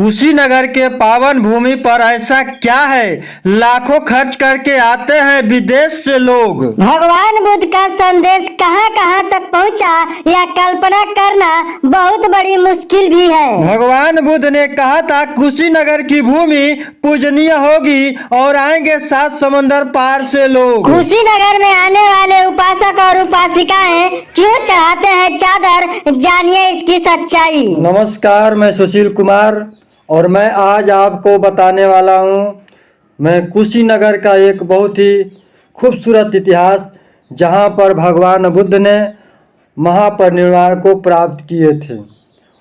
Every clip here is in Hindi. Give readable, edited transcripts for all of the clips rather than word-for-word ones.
कुशीनगर के पावन भूमि पर ऐसा क्या है, लाखों खर्च करके आते हैं विदेश से लोग। भगवान बुद्ध का संदेश कहां कहां तक पहुंचा, यह कल्पना करना बहुत बड़ी मुश्किल भी है। भगवान बुद्ध ने कहा था कुशीनगर की भूमि पूजनीय होगी और आएंगे 7 समंदर पार से लोग। कुशीनगर में आने वाले उपासक और उपासिकाएं क्यों चढ़ाते हैं चादर, जानिए इसकी सच्चाई। नमस्कार, मैं सुशील कुमार और मैं आज आपको बताने वाला हूँ मैं कुशीनगर का एक बहुत ही खूबसूरत इतिहास, जहाँ पर भगवान बुद्ध ने महापरिनिर्वाण को प्राप्त किए थे।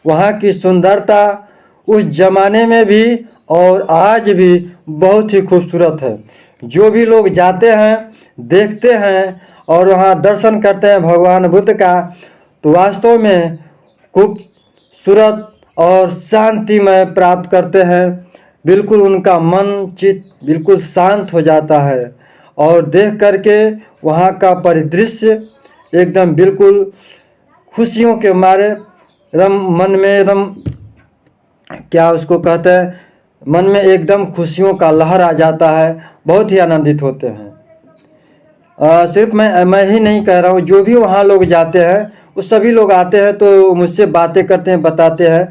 वहाँ की सुंदरता उस जमाने में भी और आज भी बहुत ही खूबसूरत है। जो भी लोग जाते हैं, देखते हैं और वहाँ दर्शन करते हैं भगवान बुद्ध का, तो वास्तव में खूबसूरत और शांतिमय प्राप्त करते हैं। बिल्कुल उनका मन चित्त बिल्कुल शांत हो जाता है और देख करके वहाँ का परिदृश्य एकदम बिल्कुल खुशियों के मारे मन में एकदम क्या उसको कहते हैं, मन में एकदम खुशियों का लहर आ जाता है। बहुत ही आनंदित होते हैं। सिर्फ मैं ही नहीं कह रहा हूँ, जो भी वहाँ लोग जाते हैं वो सभी लोग आते हैं तो मुझसे बातें करते हैं, बताते हैं,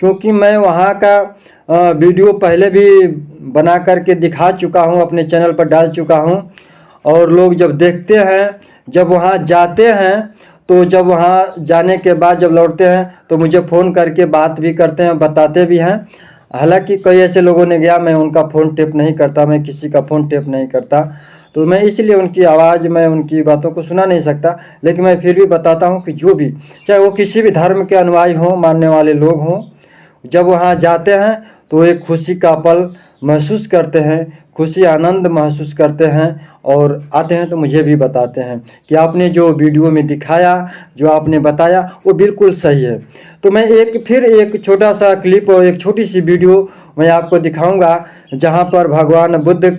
क्योंकि मैं वहाँ का वीडियो पहले भी बना करके दिखा चुका हूँ, अपने चैनल पर डाल चुका हूँ। और लोग जब देखते हैं, जब वहाँ जाते हैं, तो जब वहाँ जाने के बाद जब लौटते हैं तो मुझे फ़ोन करके बात भी करते हैं, बताते भी हैं। हालांकि कई ऐसे लोगों ने गया, मैं उनका फ़ोन टेप नहीं करता, मैं किसी का फ़ोन टेप नहीं करता, तो मैं इसलिए उनकी आवाज़ में उनकी बातों को सुना नहीं सकता। लेकिन मैं फिर भी बताता हूँ कि जो भी, चाहे वो किसी भी धर्म के अनुयायी हों, मानने वाले लोग हों, जब वहाँ जाते हैं तो एक खुशी का पल महसूस करते हैं, खुशी आनंद महसूस करते हैं और आते हैं तो मुझे भी बताते हैं कि आपने जो वीडियो में दिखाया, जो आपने बताया वो बिल्कुल सही है। तो मैं एक छोटा सा क्लिप और एक छोटी सी वीडियो मैं आपको दिखाऊंगा, जहां पर भगवान बुद्ध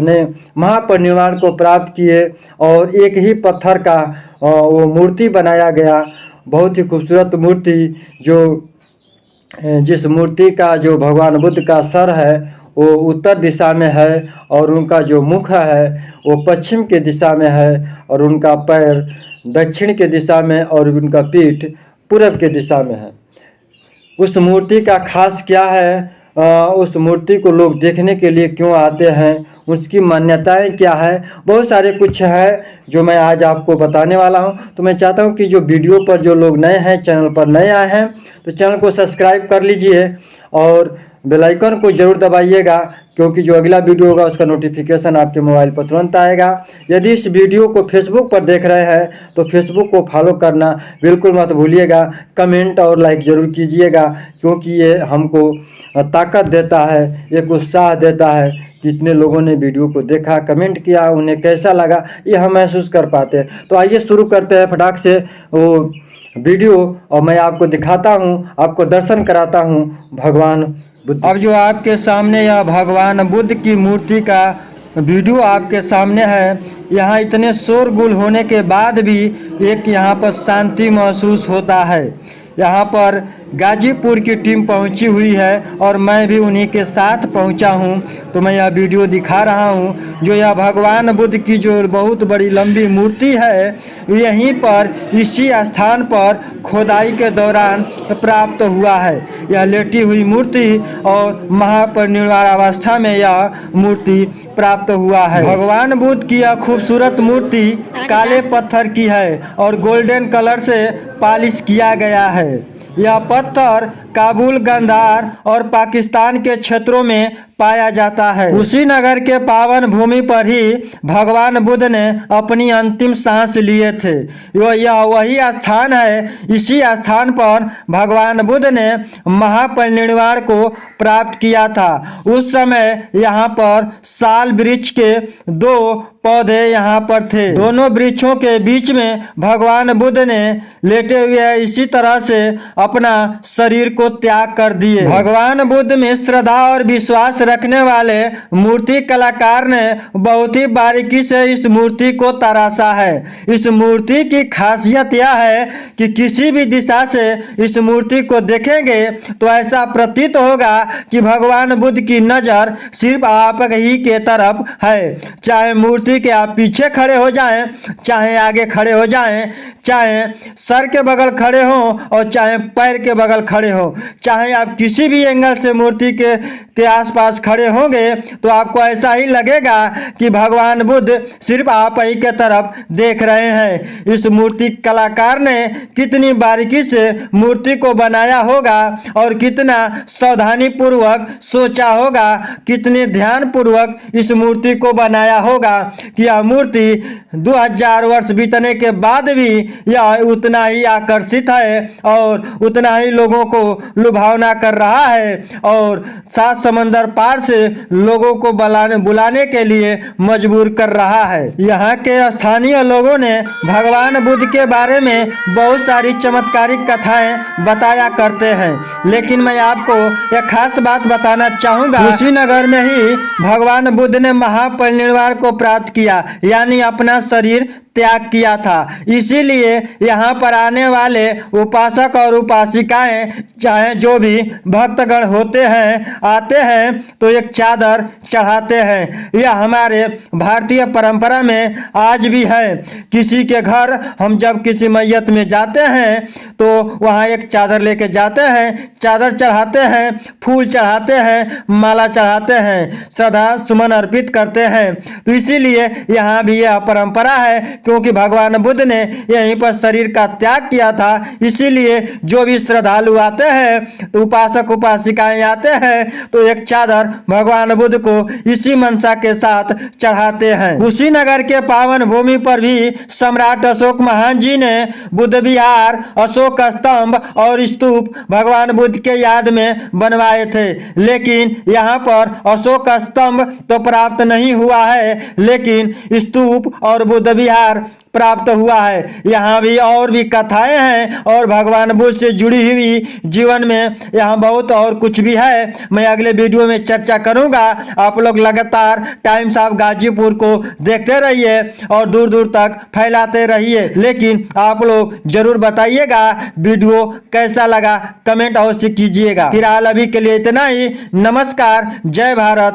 ने महापरिनिर्वाण को प्राप्त किए और एक ही पत्थर का वो मूर्ति बनाया गया, बहुत ही खूबसूरत मूर्ति, जिस मूर्ति का जो भगवान बुद्ध का सर है वो उत्तर दिशा में है और उनका जो मुख है वो पश्चिम के दिशा में है और उनका पैर दक्षिण के दिशा में और उनका पीठ पूरब के दिशा में है। उस मूर्ति का खास क्या है, उस मूर्ति को लोग देखने के लिए क्यों आते हैं, उसकी मान्यताएं क्या है, बहुत सारे कुछ है जो मैं आज आपको बताने वाला हूं। तो मैं चाहता हूं कि जो वीडियो पर जो लोग नए हैं, चैनल पर नए आए हैं, तो चैनल को सब्सक्राइब कर लीजिए और बेल आइकन को ज़रूर दबाइएगा, क्योंकि जो अगला वीडियो होगा उसका नोटिफिकेशन आपके मोबाइल पर तुरंत आएगा। यदि इस वीडियो को फेसबुक पर देख रहे हैं तो फेसबुक को फॉलो करना बिल्कुल मत भूलिएगा। कमेंट और लाइक ज़रूर कीजिएगा, क्योंकि ये हमको ताकत देता है, एक उत्साह देता है। कितने लोगों ने वीडियो को देखा, कमेंट किया, उन्हें कैसा लगा, ये हम महसूस कर पाते हैं। तो आइए शुरू करते हैं फटाक से वो वीडियो और मैं आपको दिखाता हूँ, आपको दर्शन कराता हूँ भगवान बुद्ध। अब जो आपके सामने यह भगवान बुद्ध की मूर्ति का वीडियो आपके सामने है, यहाँ इतने शोरगुल होने के बाद भी एक यहाँ पर शांति महसूस होता है। यहाँ पर गाजीपुर की टीम पहुंची हुई है और मैं भी उन्हीं के साथ पहुंचा हूं, तो मैं यह वीडियो दिखा रहा हूं। जो यह भगवान बुद्ध की जो बहुत बड़ी लंबी मूर्ति है, यहीं पर इसी स्थान पर खोदाई के दौरान प्राप्त हुआ है। यह लेटी हुई मूर्ति और महापरिनिर्वाण अवस्था में यह मूर्ति प्राप्त हुआ है। भगवान बुद्ध की यह खूबसूरत मूर्ति काले पत्थर की है और गोल्डन कलर से पॉलिश किया गया है। यह पत्थर काबुल, गंधार और पाकिस्तान के क्षेत्रों में पाया जाता है। कुशीनगर के पावन भूमि पर ही भगवान बुद्ध ने अपनी अंतिम सांस लिए थे। यह वही स्थान है, इसी स्थान पर भगवान बुद्ध ने महापरिनिर्वाण को प्राप्त किया था। उस समय यहाँ पर साल वृक्ष के 2 पौधे यहाँ पर थे। दोनों वृक्षों के बीच में भगवान बुद्ध ने लेटे हुए इसी तरह से अपना शरीर को त्याग कर दिए। भगवान बुद्ध में श्रद्धा और विश्वास रखने वाले मूर्ति कलाकार ने बहुत ही बारीकी से इस मूर्ति को तराशा है। इस मूर्ति की खासियत यह है कि किसी भी दिशा से इस मूर्ति को देखेंगे तो ऐसा प्रतीत होगा कि भगवान बुद्ध की नज़र सिर्फ आप ही के तरफ है। चाहे मूर्ति के आप पीछे खड़े हो जाएं, चाहे आगे खड़े हो जाएं, चाहे सर के बगल खड़े हों और चाहे पैर के बगल खड़े हो, चाहे आप किसी भी एंगल से मूर्ति के आसपास खड़े होंगे तो आपको ऐसा ही लगेगा कि भगवान बुद्ध सिर्फ आप ही के तरफ देख रहे हैं। इस मूर्ति कलाकार ने कितनी बारीकी से मूर्ति को बनाया होगा और कितना सावधानी पूर्वक सोचा होगा, कितने ध्यान पूर्वक इस मूर्ति को बनाया होगा कि यह मूर्ति 2000 वर्ष बीतने के बाद भी यह उतना ही आकर्षित है और उतना ही लोगों को लुभावना कर रहा है और सात समंदर पार से लोगों को बुलाने के लिए मजबूर कर रहा है। यहाँ के स्थानीय लोगों ने भगवान बुद्ध के बारे में बहुत सारी चमत्कारिक कथाएं बताया करते हैं, लेकिन मैं आपको एक खास बात बताना चाहूँगा। कुशीनगर में ही भगवान बुद्ध ने महापरिनिर्वाण को प्राप्त किया, यानी अपना शरीर त्याग किया था। इसीलिए यहाँ पर आने वाले उपासक और उपासिकाएं, चाहे जो भी भक्तगण होते हैं, आते हैं तो एक चादर चढ़ाते हैं। यह हमारे भारतीय परंपरा में आज भी है। किसी के घर हम जब किसी मैयत में जाते हैं तो वहाँ एक चादर लेके जाते हैं, चादर चढ़ाते हैं, फूल चढ़ाते हैं, माला चढ़ाते हैं, श्रद्धा सुमन अर्पित करते हैं। तो इसीलिए यहाँ भी यह परंपरा है, क्योंकि भगवान बुद्ध ने यहीं पर शरीर का त्याग किया था। इसीलिए जो भी श्रद्धालु आते हैं तो उपासक उपासिकाएं आते हैं तो एक चादर भगवान बुद्ध को इसी मनसा के साथ चढ़ाते हैं। कुशीनगर के पावन भूमि पर भी सम्राट अशोक महान जी ने बुद्ध विहार, अशोक स्तंभ और स्तूप भगवान बुद्ध के याद में बनवाए थे, लेकिन यहाँ पर अशोक स्तंभ तो प्राप्त नहीं हुआ है, लेकिन स्तूप और बुद्ध विहार प्राप्त हुआ है। यहाँ भी और भी कथाएं हैं और भगवान बुद्ध से जुड़ी हुई जीवन में यहाँ बहुत और कुछ भी है। मैं अगले वीडियो में चर्चा करूँगा। आप लोग लगातार टाइम्स ऑफ गाजीपुर को देखते रहिए और दूर दूर तक फैलाते रहिए, लेकिन आप लोग जरूर बताइएगा वीडियो कैसा लगा, कमेंट अवश्य कीजिएगा। फिलहाल अभी के लिए इतना ही। नमस्कार, जय भारत।